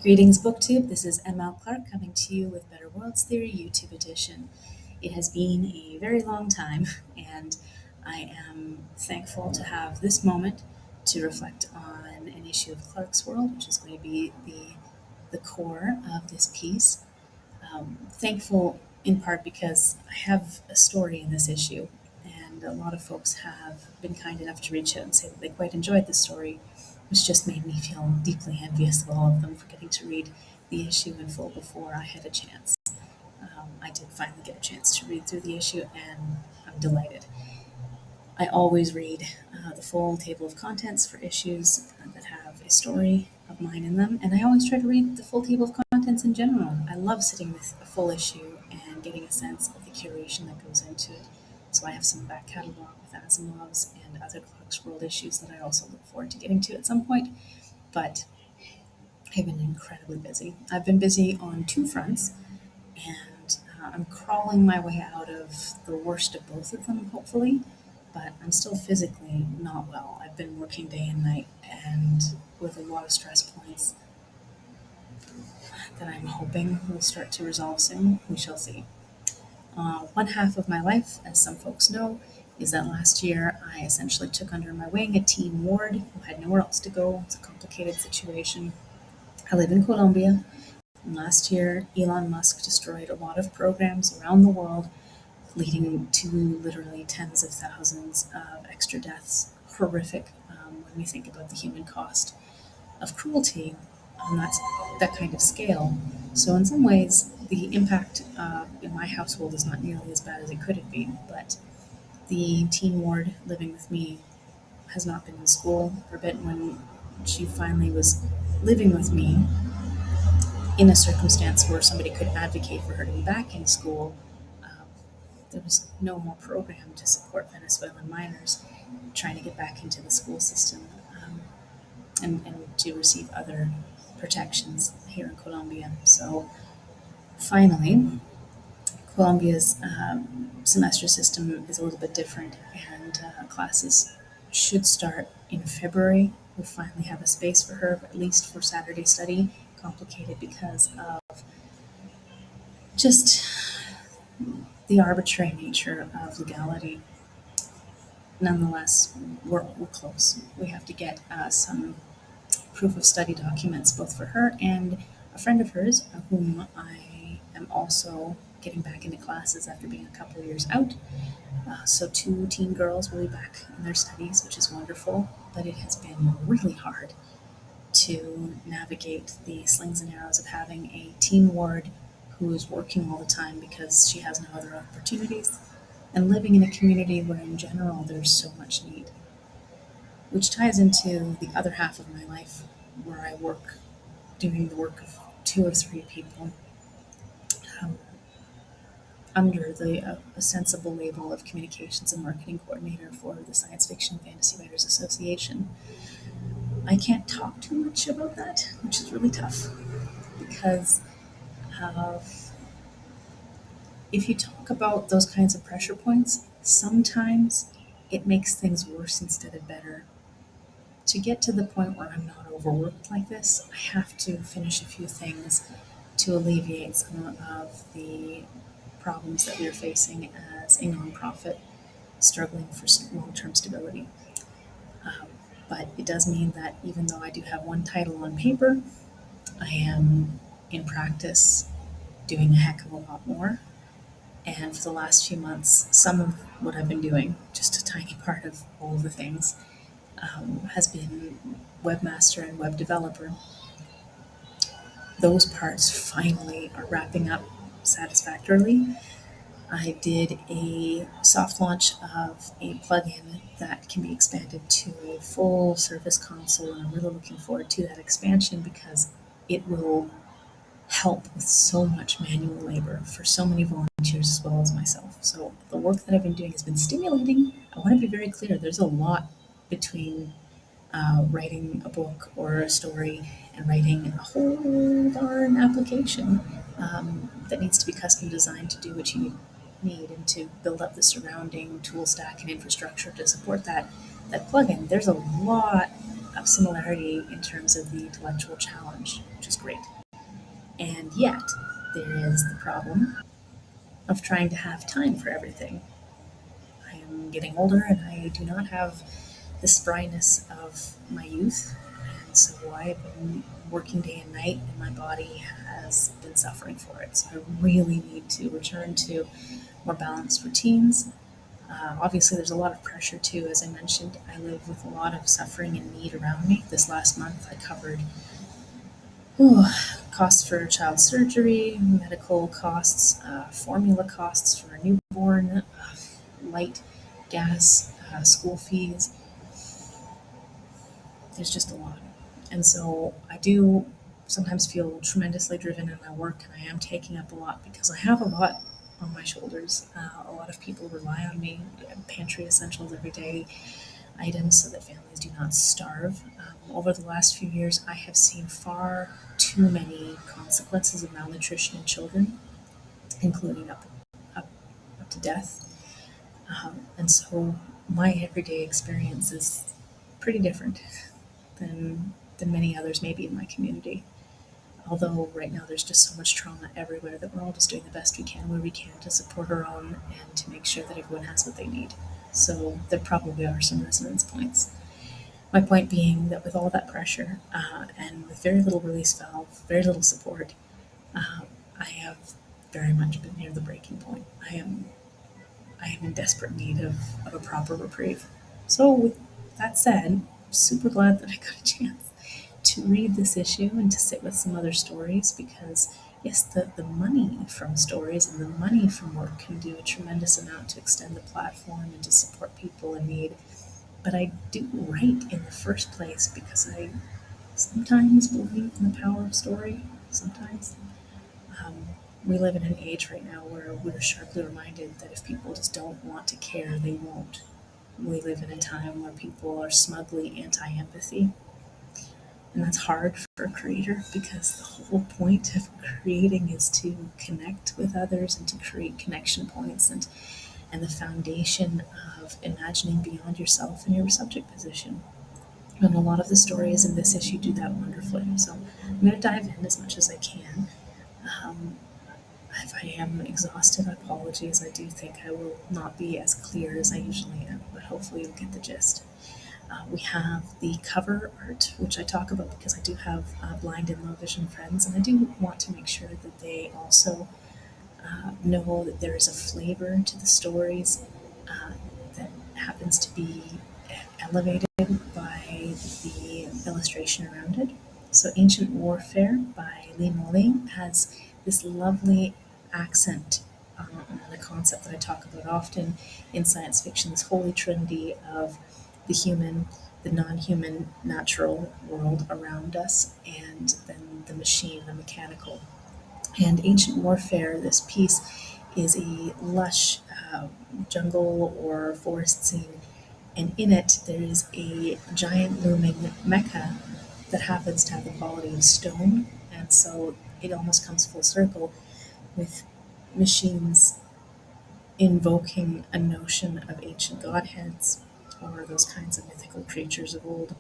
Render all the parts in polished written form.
Greetings, BookTube. This is ML Clark coming to you with Better Worlds Theory YouTube edition. It has been a very long time, and I am thankful to have this moment to reflect on an issue of Clarkesworld, which is going to be the core of this piece. Thankful in part because I have a story in this issue, and a lot of folks have been kind enough to reach out and say that they quite enjoyed the story, which just made me feel deeply envious of all of them for getting to read the issue in full before I had a chance. I did finally get a chance to read through the issue, and I'm delighted. I always read the full table of contents for issues that have a story of mine in them, and I always try to read the full table of contents in general. I love sitting with a full issue and getting a sense of the curation that goes into it. So I have some back catalog with Asimov's and other Clarkesworld issues that I also look forward to getting to at some point, but I've been incredibly busy. I've been busy on two fronts, and I'm crawling my way out of the worst of both of them, hopefully, but I'm still physically not well. I've been working day and night and with a lot of stress points that I'm hoping will start to resolve soon. We shall see. One half of my life, as some folks know, is that last year I essentially took under my wing a teen ward who had nowhere else to go. It's a complicated situation. I live in Colombia, and last year Elon Musk destroyed a lot of programs around the world, leading to literally tens of thousands of extra deaths. Horrific when we think about the human cost of cruelty on that kind of scale. So in some ways, the impact in my household is not nearly as bad as it could have been, but the teen ward living with me has not been in school for a bit. When she finally was living with me in a circumstance where somebody could advocate for her to be back in school, there was no more program to support Venezuelan minors trying to get back into the school system and to receive other protections here in Colombia. So finally, Colombia's semester system is a little bit different, and classes should start in February. We finally have a space for her, at least for Saturday study. Complicated because of just the arbitrary nature of legality. Nonetheless, we're close. We have to get some proof of study documents both for her and a friend of hers, whom I am also getting back into classes after being a couple of years out. So two teen girls will be back in their studies, which is wonderful, but it has been really hard to navigate the slings and arrows of having a teen ward who is working all the time because she has no other opportunities, and living in a community where in general there's so much need, which ties into the other half of my life where I work doing the work of two or three people under the sensible label of communications and marketing coordinator for the Science Fiction Fantasy Writers Association. I can't talk too much about that, which is really tough, because if you talk about those kinds of pressure points, sometimes it makes things worse instead of better. To get to the point where I'm not overworked like this, I have to finish a few things to alleviate some of the problems that we're facing as a nonprofit struggling for long-term stability. But it does mean that even though I do have one title on paper, I am in practice doing a heck of a lot more. And for the last few months, some of what I've been doing, just a tiny part of all of the things, has been webmaster and web developer. Those parts finally are wrapping up satisfactorily. I did a soft launch of a plugin that can be expanded to a full Surface console, and I'm really looking forward to that expansion because it will help with so much manual labor for so many volunteers as well as myself. So the work that I've been doing has been stimulating. I want to be very clear, there's a lot between writing a book or a story and writing a whole darn application that needs to be custom designed to do what you need and to build up the surrounding tool stack and infrastructure to support that plugin. There's a lot of similarity in terms of the intellectual challenge, which is great. And yet, there is the problem of trying to have time for everything. I am getting older and I do not have the spryness of my youth. And so I've been working day and night, and my body has been suffering for it. So I really need to return to more balanced routines. Obviously, there's a lot of pressure too. As I mentioned, I live with a lot of suffering and need around me. This last month, I covered costs for child surgery, medical costs, formula costs for a newborn, light, gas, school fees. There's just a lot. And so I do sometimes feel tremendously driven in my work, and I am taking up a lot because I have a lot on my shoulders. A lot of people rely on me, pantry essentials every day, items so that families do not starve. Over the last few years, I have seen far too many consequences of malnutrition in children, including up, up to death. And so my everyday experience is pretty different than many others maybe in my community. Although right now there's just so much trauma everywhere that we're all just doing the best we can where we can to support our own and to make sure that everyone has what they need. So there probably are some resonance points. My point being that with all that pressure and with very little release valve, very little support, I have very much been near the breaking point. I am in desperate need of a proper reprieve. So with that said, I'm super glad that I got a chance to read this issue and to sit with some other stories because yes, the money from stories and the money from work can do a tremendous amount to extend the platform and to support people in need. But I do write in the first place because I sometimes believe in the power of story. Sometimes. Um, we live in an age right now where we're sharply reminded that if people just don't want to care, they won't. We live in a time where people are smugly anti empathy. And that's hard for a creator because the whole point of creating is to connect with others and to create connection points and the foundation of imagining beyond yourself and your subject position. And a lot of the stories in this issue do that wonderfully. So I'm going to dive in as much as I can. Um, if I am exhausted, apologies. I do think I will not be as clear as I usually am, but hopefully you'll get the gist. We have the cover art, which I talk about because I do have blind and low vision friends, and I do want to make sure that they also know that there is a flavor to the stories that happens to be elevated by the illustration around it. So, Ancient Warfare by Li Moly has this lovely accent on a concept that I talk about often in science fiction, this holy trinity of the human, the non human, natural world around us, and then the machine, the mechanical. And Ancient Warfare, this piece, is a lush jungle or forest scene, and in it there is a giant looming mecha that happens to have the quality of stone, and so it almost comes full circle with machines invoking a notion of ancient godheads or those kinds of mythical creatures of old.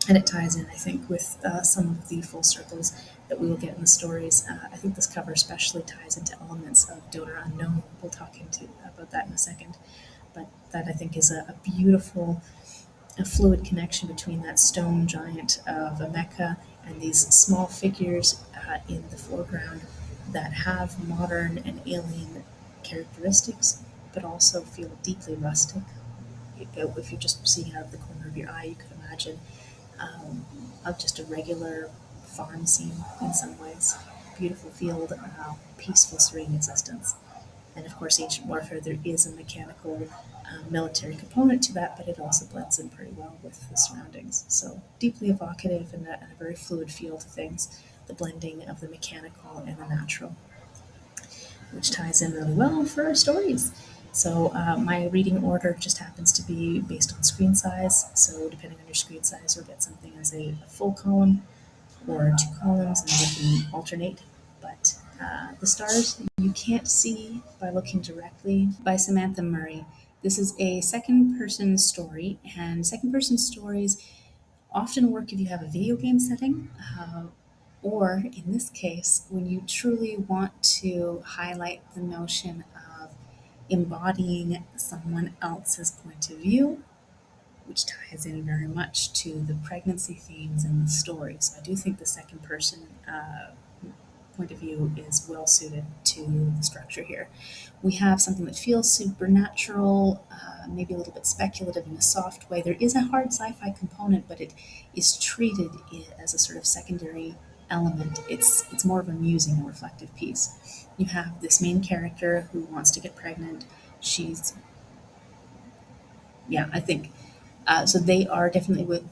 And it ties in, I think, with some of the full circles that we will get in the stories. I think this cover especially ties into elements of Donor Unknown. We'll talk into about that in a second. But that I think is a beautiful, a fluid connection between that stone giant of a mecha and these small figures in the foreground that have modern and alien characteristics, but also feel deeply rustic. If you're just seeing out of the corner of your eye, you could imagine of just a regular farm scene in some ways. Beautiful field, peaceful, serene existence. And of course, Ancient Warfare, there is a mechanical military component to that, but it also blends in pretty well with the surroundings. So deeply evocative and a very fluid feel to things, the blending of the mechanical and the natural, which ties in really well for our stories. So my reading order just happens to be based on screen size. So depending on your screen size, you'll get something as a full column or two columns, and you can alternate. But the stars you can't see by looking directly by Samantha Murray. This is a second-person story, and second-person stories often work if you have a video game setting. Or in this case, when you truly want to highlight the notion of embodying someone else's point of view, which ties in very much to the pregnancy themes in the story. So I do think the second person point of view is well suited to the structure here. We have something that feels supernatural, maybe a little bit speculative in a soft way. There is a hard sci-fi component, but it is treated as a sort of secondary element. It's more of a musing and reflective piece. You have this main character who wants to get pregnant. She's, yeah, I think so. They are definitely with.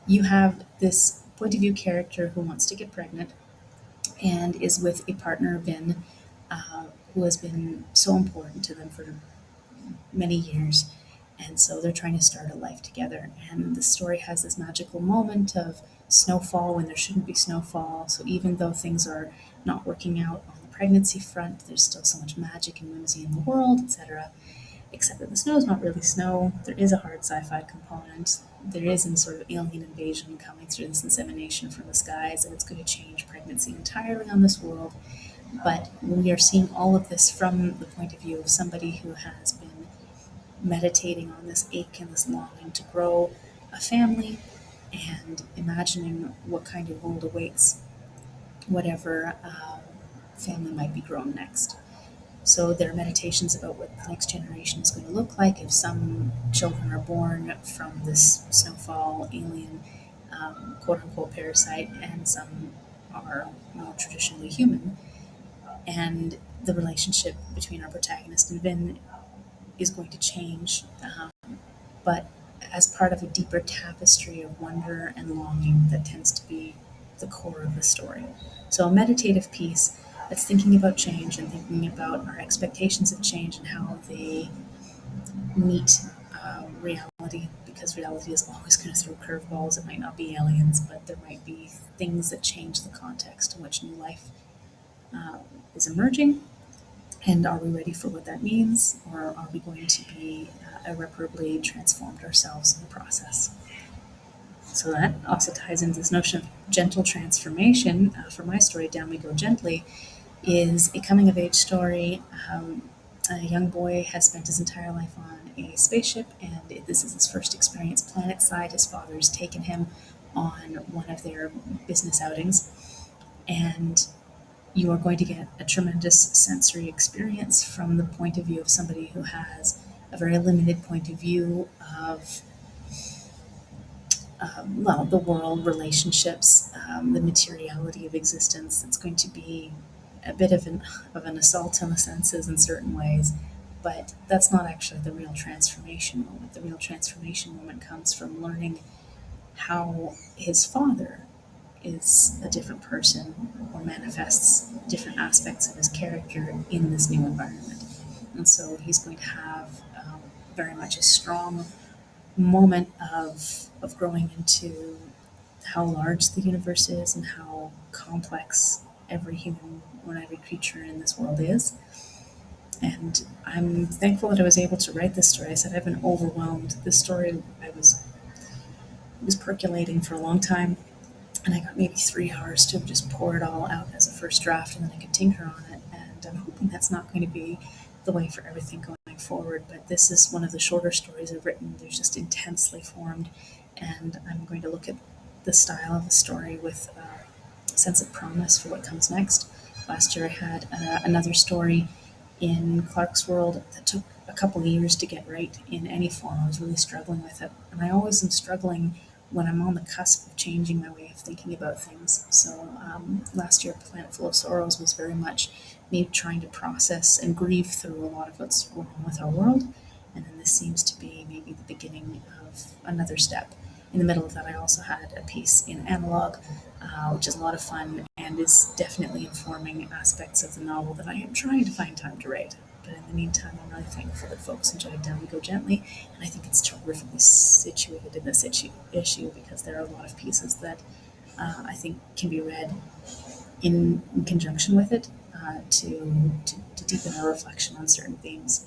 You have this point of view character who wants to get pregnant and is with a partner, Vin, who has been so important to them for many years. And so they're trying to start a life together. And the story has this magical moment of snowfall when there shouldn't be snowfall. So even though things are not working out on the pregnancy front, there's still so much magic and whimsy in the world, etc. Except that the snow is not really snow. There is a hard sci-fi component. There is some sort of alien invasion coming through this insemination from the skies, and it's going to change pregnancy entirely on this world. But we are seeing all of this from the point of view of somebody who has been meditating on this ache and this longing to grow a family and imagining what kind of world awaits whatever family might be grown next. So there are meditations about what the next generation is going to look like if some children are born from this snowfall alien quote unquote parasite and some are more traditionally human. And the relationship between our protagonist and Vin is going to change, but as part of a deeper tapestry of wonder and longing that tends to be the core of the story. So a meditative piece that's thinking about change and thinking about our expectations of change and how they meet reality, because reality is always going to throw curveballs. It might not be aliens, but there might be things that change the context in which new life is emerging. And are we ready for what that means, or are we going to be irreparably transformed ourselves in the process? So that also ties into this notion of gentle transformation. For my story, Down We Go Gently, is a coming of age story. A young boy has spent his entire life on a spaceship, and this is his first experience planet side. His father has taken him on one of their business outings, and you are going to get a tremendous sensory experience from the point of view of somebody who has a very limited point of view of, the world, relationships, the materiality of existence. It's going to be a bit of an assault on the senses in certain ways, but that's not actually the real transformation moment. The real transformation moment comes from learning how his father is a different person or manifests different aspects of his character in this new environment. And so he's going to have very much a strong moment of growing into how large the universe is and how complex every human or every creature in this world is. And I'm thankful that I was able to write this story. I said I've been overwhelmed. This story was percolating for a long time, and I got maybe 3 hours to just pour it all out as a first draft, and then I could tinker on it. And I'm hoping that's not going to be the way for everything going forward. But this is one of the shorter stories I've written. They're just intensely formed, and I'm going to look at the style of the story with a sense of promise for what comes next. Last year I had another story in Clarkesworld that took a couple of years to get right in any form. I was really struggling with it, and I always am struggling when I'm on the cusp of changing my way of thinking about things. So last year, Planet Full of Sorrows was very much me trying to process and grieve through a lot of what's wrong with our world. And then this seems to be maybe the beginning of another step. In the middle of that, I also had a piece in Analog, which is a lot of fun and is definitely informing aspects of the novel that I am trying to find time to write. But in the meantime, I'm really thankful that folks enjoyed Down We Go Gently, and I think it's terrifically situated in this issue because there are a lot of pieces that I think can be read in conjunction with it to deepen our reflection on certain themes.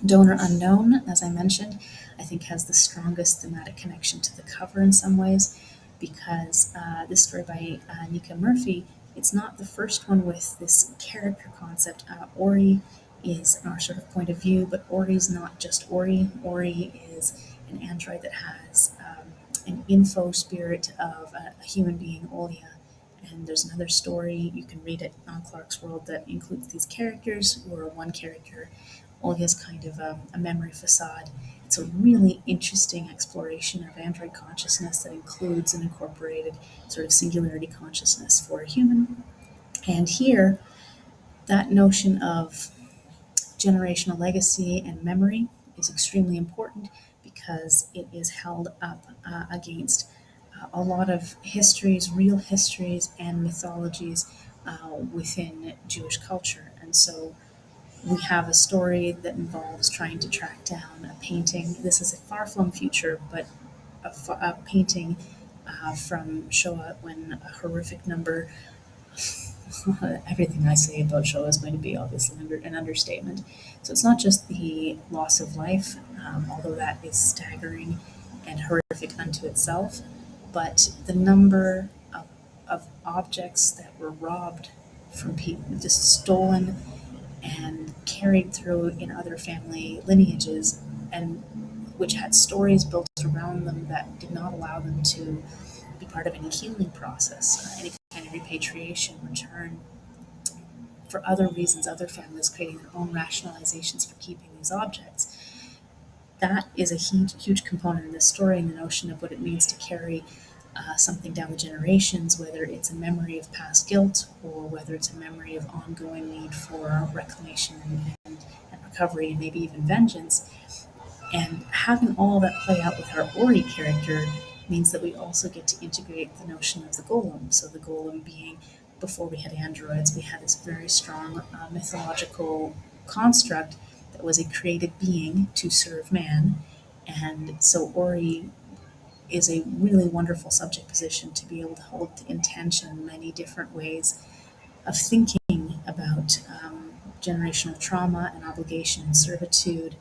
Donor Unknown, as I mentioned, I think has the strongest thematic connection to the cover in some ways. because this story by Nika Murphy, it's not the first one with this character concept. Ori is our sort of point of view, but Ori's not just Ori. Ori is an android that has an info spirit of a human being, Olia. And there's another story, you can read it on Clarkesworld, that includes these characters, or one character. Olia's kind of a memory facade. It's a really interesting exploration of android consciousness that includes an incorporated sort of singularity consciousness for a human. And here, that notion of generational legacy and memory is extremely important because it is held up against a lot of histories, real histories, and mythologies within Jewish culture. And so we have a story that involves trying to track down a painting. This is a far-flung future, but a painting from Shoah, when a horrific number everything I say about Shoah is going to be obviously an understatement. So it's not just the loss of life, although that is staggering and horrific unto itself, but the number of objects that were robbed from people, just stolen and carried through in other family lineages, and which had stories built around them that did not allow them to be part of any healing process, any kind of repatriation, return. For other reasons, other families creating their own rationalizations for keeping these objects. That is a huge component in this story, and the notion of what it means to carry something down the generations, whether it's a memory of past guilt or whether it's a memory of ongoing need for reclamation and recovery and maybe even vengeance. And having all that play out with our Ori character means that we also get to integrate the notion of the golem. So the golem being, before we had androids, we had this very strong mythological construct that was a created being to serve man. And so Ori is a really wonderful subject position to be able to hold in tension many different ways of thinking about generational trauma and obligation and servitude,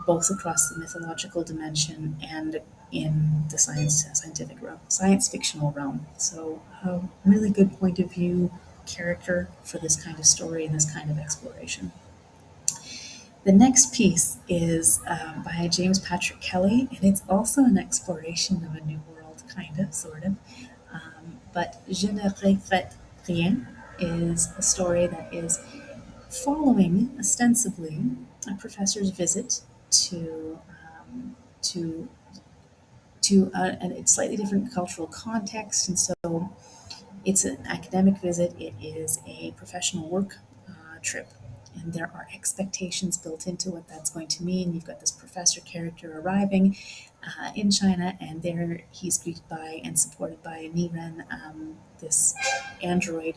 both across the mythological dimension and in the scientific realm, science fictional realm. So a really good point of view character for this kind of story and this kind of exploration. The next piece is by James Patrick Kelly, and it's also an exploration of a new world, kind of, sort of. But Je ne regrette rien is a story that is following, ostensibly, a professor's visit to to a slightly different cultural context, and so it's an academic visit. It is a professional work trip, and there are expectations built into what that's going to mean. You've got this professor character arriving in China, and there he's greeted by and supported by Rien, this android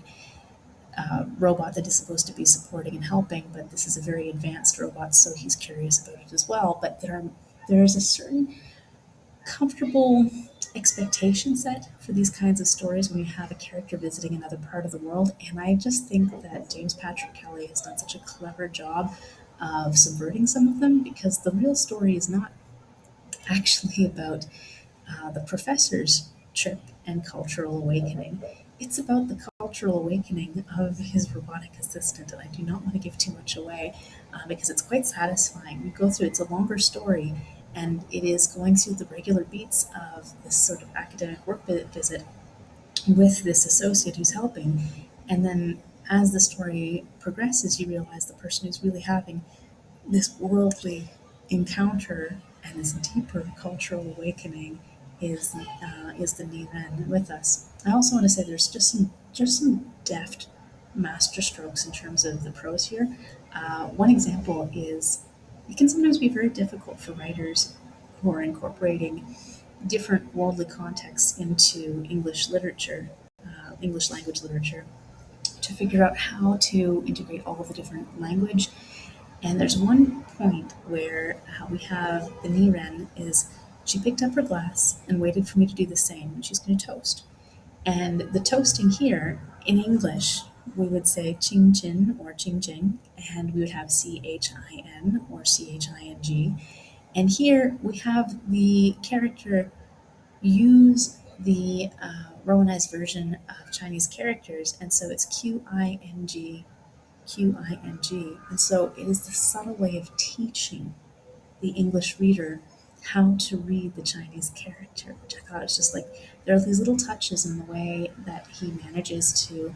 robot that is supposed to be supporting and helping, but this is a very advanced robot, so he's curious about it as well. But there is a certain comfortable expectation set for these kinds of stories when you have a character visiting another part of the world. And I just think that James Patrick Kelly has done such a clever job of subverting some of them, because the real story is not actually about the professor's trip and cultural awakening. It's about the cultural awakening of his robotic assistant, and I do not want to give too much away because it's quite satisfying. We go through, it's a longer story, and it is going through the regular beats of this sort of academic work visit with this associate who's helping. And then as the story progresses, you realize the person who's really having this worldly encounter and this deeper cultural awakening is the Niren with us. I also want to say there's just some deft master strokes in terms of the prose here. One example is it can sometimes be very difficult for writers who are incorporating different worldly contexts into English literature, English language literature, to figure out how to integrate all of the different language. And there's one point where we have the Niren is she picked up her glass and waited for me to do the same, and she's going to toast. And the toasting here in English, we would say ching chin or ching ching, and we would have CHIN or CHING. And here we have the character use the Romanized version of Chinese characters, and so it's Qing, Qing. And so it is the subtle way of teaching the English reader how to read the Chinese character, which I thought was just like there are these little touches in the way that he manages to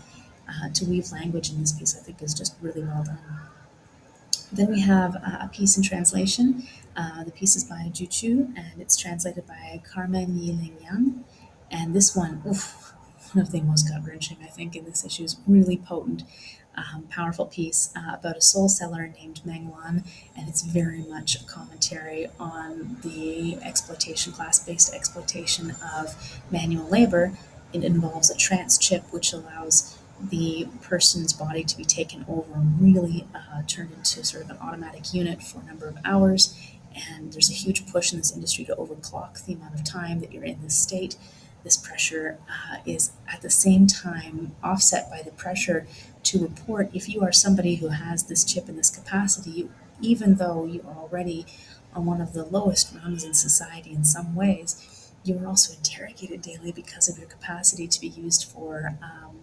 weave language in this piece. I think is just really well done. Then we have a piece in translation. The piece is by Juchu and it's translated by Carmen Yiling. And this one, oof, one of the most gut wrenching, I think, in this issue is really potent, powerful piece about a soul seller named Mengwan. And it's very much a commentary on the exploitation, class based exploitation of manual labor. It involves a trance chip, which allows the person's body to be taken over and really turned into sort of an automatic unit for a number of hours. And there's a huge push in this industry to overclock the amount of time that you're in this state. This pressure is at the same time offset by the pressure to report if you are somebody who has this chip in this capacity, even though you are already on one of the lowest rungs in society in some ways, you are also interrogated daily because of your capacity to be used for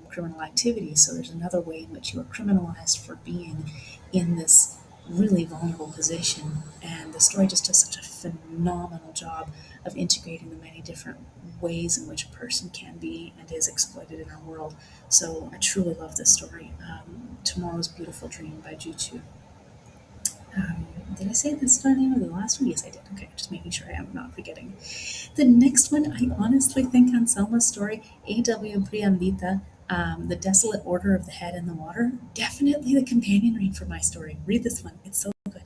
criminal activity. So there's another way in which you are criminalized for being in this really vulnerable position. And the story just does such a phenomenal job of integrating the many different ways in which a person can be and is exploited in our world. So I truly love this story. Tomorrow's Beautiful Dream by Juchu. Did I say the story name of the last one? Yes, I did. Okay, just making sure I am not forgetting. The next one, I honestly think Anselma's story, A.W. Prihandita, The Desolate Order of the Head in the Water, definitely the companion read for my story. Read this one, it's so good.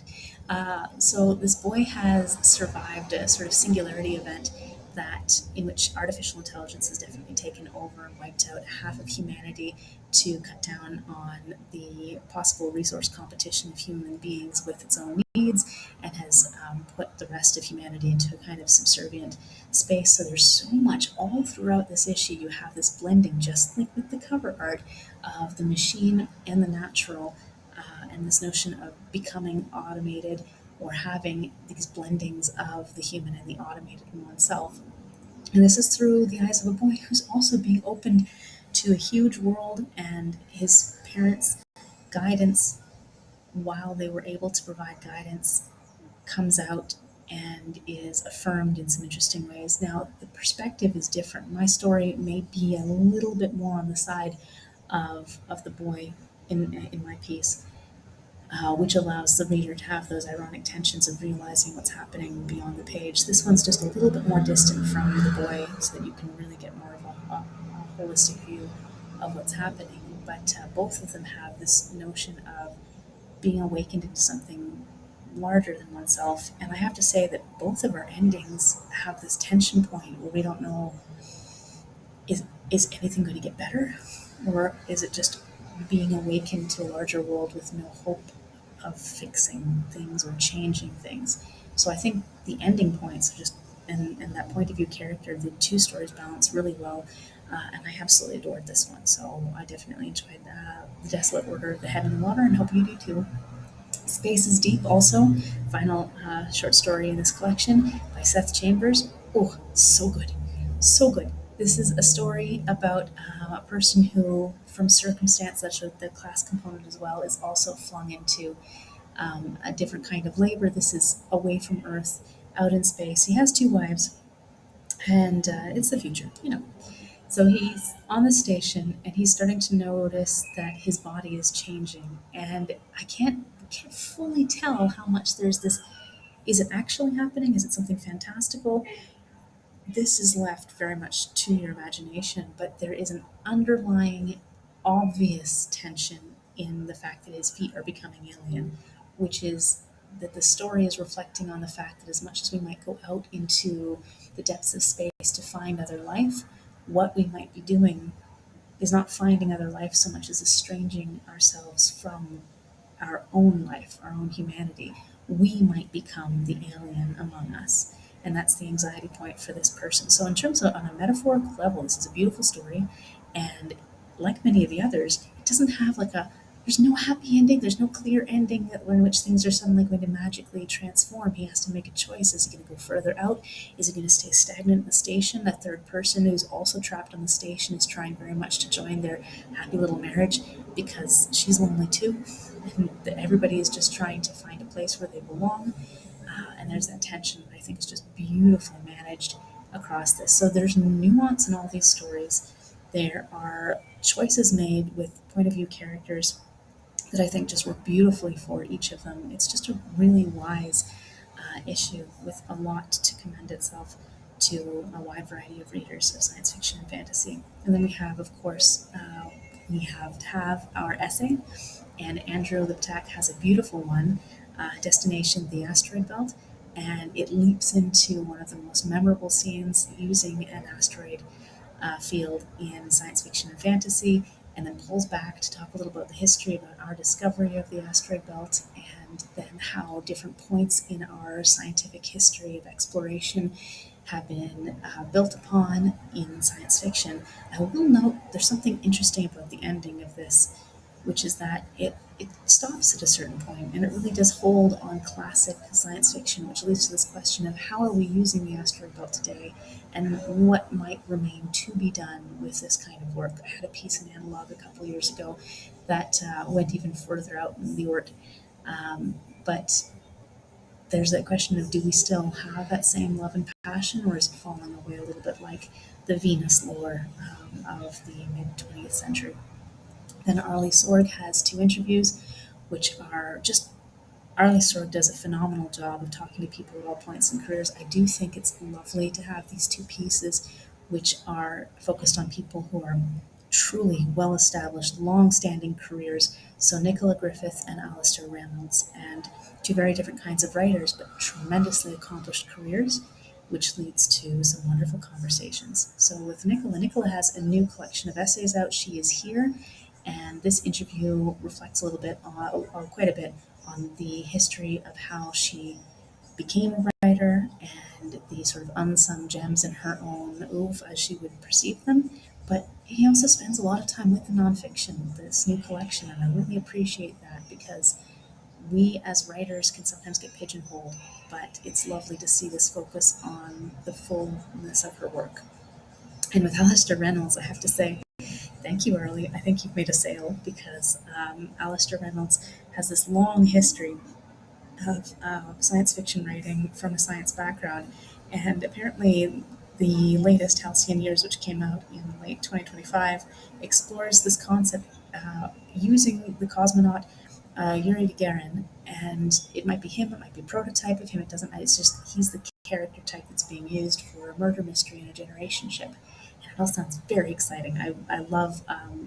So this boy has survived a sort of singularity event that in which artificial intelligence has definitely taken over and wiped out half of humanity to cut down on the possible resource competition of human beings with its own needs, and has put the rest of humanity into a kind of subservient space. So there's so much all throughout this issue. You have this blending, just like with the cover art, of the machine and the natural, and this notion of becoming automated or having these blendings of the human and the automated in oneself. And this is through the eyes of a boy who's also being opened to a huge world, and his parents' guidance, while they were able to provide guidance, comes out and is affirmed in some interesting ways. Now, the perspective is different. My story may be a little bit more on the side of the boy in my piece, which allows the reader to have those ironic tensions of realizing what's happening beyond the page. This one's just a little bit more distant from the boy so that you can really get more of a holistic view of what's happening. But both of them have this notion of being awakened into something larger than oneself. And I have to say that both of our endings have this tension point where we don't know, is anything going to get better? Or is it just being awakened to a larger world with no hope of fixing things or changing things? So I think the ending points are just, and that point of view character, the two stories balance really well. And I absolutely adored this one. So I definitely enjoyed The Desolate Order of the Head in the Water, and hope you do too. Space is Deep, also, final short story in this collection by Seth Chambers. Oh, so good. So good. This is a story about a person who, from circumstance such as the class component as well, is also flung into a different kind of labor. This is away from Earth, out in space. He has two wives, and it's the future, you know. So he's on the station and he's starting to notice that his body is changing. And I can't fully tell how much there's this. Is it actually happening? Is it something fantastical? This is left very much to your imagination, but there is an underlying obvious tension in the fact that his feet are becoming alien, which is that the story is reflecting on the fact that as much as we might go out into the depths of space to find other life, what we might be doing is not finding other life so much as estranging ourselves from our own life, our own humanity. We might become the alien among us. And that's the anxiety point for this person. So, in terms of on a metaphorical level, this is a beautiful story. And like many of the others, it doesn't have like a there's no happy ending. There's no clear ending in which things are suddenly going to magically transform. He has to make a choice. Is he going to go further out? Is he going to stay stagnant at the station? That third person who's also trapped on the station is trying very much to join their happy little marriage because she's lonely too. And everybody is just trying to find a place where they belong. And there's that tension that I think is just beautifully managed across this. So there's nuance in all these stories. There are choices made with point of view characters that I think just work beautifully for each of them. It's just a really wise issue with a lot to commend itself to a wide variety of readers of science fiction and fantasy. And then we have, of course, we have to have our essay, and Andrew Liptak has a beautiful one, Destination the Asteroid Belt, and it leaps into one of the most memorable scenes using an asteroid field in science fiction and fantasy, and then pulls back to talk a little about the history about our discovery of the asteroid belt, and then how different points in our scientific history of exploration have been built upon in science fiction. I will note there's something interesting about the ending of this, which is that it stops at a certain point and it really does hold on classic science fiction, which leads to this question of how are we using the asteroid belt today and what might remain to be done with this kind of work. I had a piece in Analog a couple years ago that went even further out in the Oort, but there's that question of do we still have that same love and passion, or is it falling away a little bit like the Venus lore of the mid 20th century? Then Arley Sorg has two interviews, which are just Arley Sorg does a phenomenal job of talking to people at all points in careers. I do think it's lovely to have these two pieces, which are focused on people who are truly well-established, long-standing careers. So Nicola Griffith and Alastair Reynolds, and two very different kinds of writers, but tremendously accomplished careers, which leads to some wonderful conversations. So with Nicola, Nicola has a new collection of essays out. She is here, and this interview reflects a little bit, or quite a bit, on the history of how she became a writer and the sort of unsung gems in her own oeuvre as she would perceive them. But he also spends a lot of time with the nonfiction, this new collection, and I really appreciate that because we as writers can sometimes get pigeonholed, but it's lovely to see this focus on the fullness of her work. And with Alastair Reynolds, I have to say, thank you, Arley. I think you've made a sale because Alastair Reynolds has this long history of science fiction writing from a science background. And apparently, the latest Halcyon Years, which came out in late 2025, explores this concept using the cosmonaut Yuri Gagarin. And it might be him, it might be a prototype of him, it doesn't matter. It's just he's the character type that's being used for a murder mystery in a generation ship. And it all sounds very exciting. I love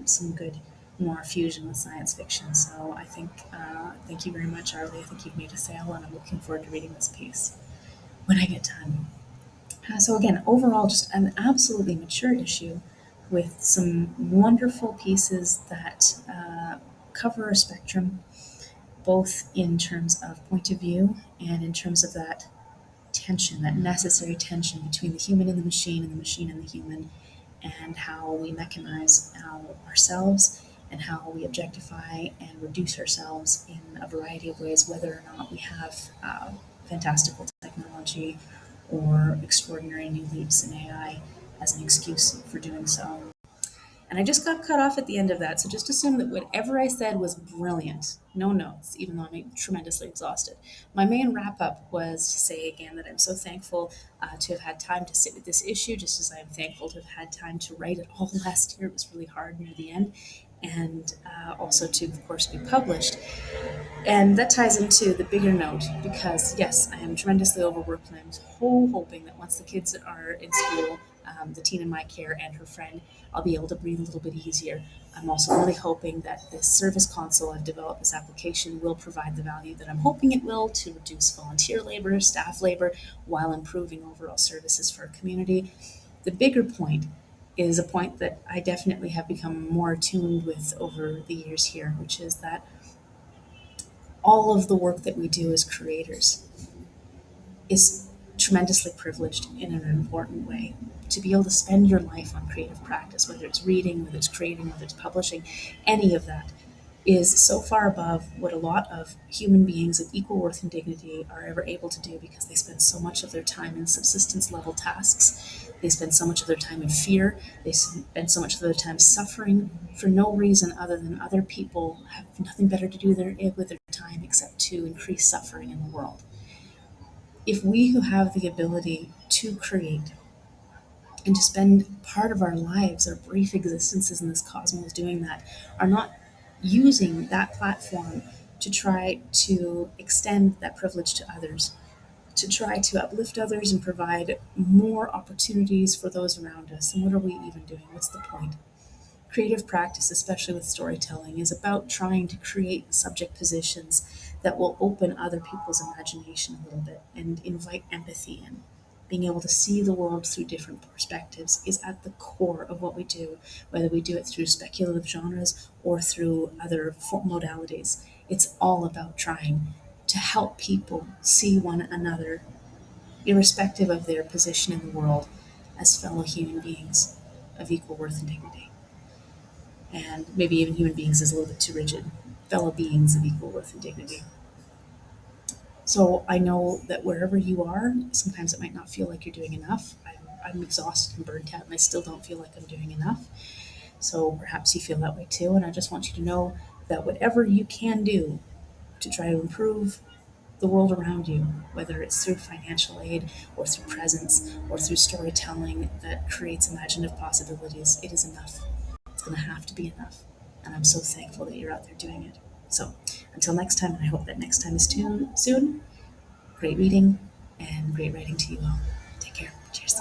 some good noir fusion with science fiction. So I think, thank you very much, Arley. I think you've made a sale, and I'm looking forward to reading this piece when I get time. So again, overall, just an absolutely mature issue with some wonderful pieces that cover a spectrum, both in terms of point of view and in terms of that tension, that necessary tension between the human and the machine and the human, and how we mechanize ourselves and how we objectify and reduce ourselves in a variety of ways, whether or not we have fantastical technology or extraordinary new leaps in AI as an excuse for doing so. And I just got cut off at the end of that, so just assume that whatever I said was brilliant. No notes, even though I'm tremendously exhausted. My main wrap up was to say again that I'm so thankful to have had time to sit with this issue, just as I'm thankful to have had time to write it all last year. It was really hard near the end. And also to, of course, be published. And that ties into the bigger note because, yes, I am tremendously overworked, and I'm hoping that once the kids are in school, the teen in my care and her friend, I'll be able to breathe a little bit easier. I'm also really hoping that this service console I've developed, this application, will provide the value that I'm hoping it will to reduce volunteer labor, staff labor, while improving overall services for our community. The bigger point is a point that I definitely have become more attuned with over the years here, which is that all of the work that we do as creators is tremendously privileged in an important way. To be able to spend your life on creative practice, whether it's reading, whether it's creating, whether it's publishing, any of that, is so far above what a lot of human beings of equal worth and dignity are ever able to do, because they spend so much of their time in subsistence level tasks. They spend so much of their time in fear. They spend so much of their time suffering for no reason other than other people have nothing better to do with their time except to increase suffering in the world. If we who have the ability to create and to spend part of our lives, our brief existences in this cosmos doing that, are not using that platform to try to extend that privilege to others, to try to uplift others and provide more opportunities for those around us, then what are we even doing? What's the point? Creative practice, especially with storytelling, is about trying to create subject positions that will open other people's imagination a little bit and invite empathy in. Being able to see the world through different perspectives is at the core of what we do, whether we do it through speculative genres or through other modalities. It's all about trying to help people see one another, irrespective of their position in the world, as fellow human beings of equal worth and dignity. And maybe even human beings is a little bit too rigid, fellow beings of equal worth and dignity. So I know that wherever you are, sometimes it might not feel like you're doing enough. I'm exhausted and burnt out, and I still don't feel like I'm doing enough. So perhaps you feel that way too. And I just want you to know that whatever you can do to try to improve the world around you, whether it's through financial aid or through presence or through storytelling that creates imaginative possibilities, it is enough. It's going to have to be enough. And I'm so thankful that you're out there doing it. So until next time, and I hope that next time is soon, great reading and great writing to you all. Take care. Cheers.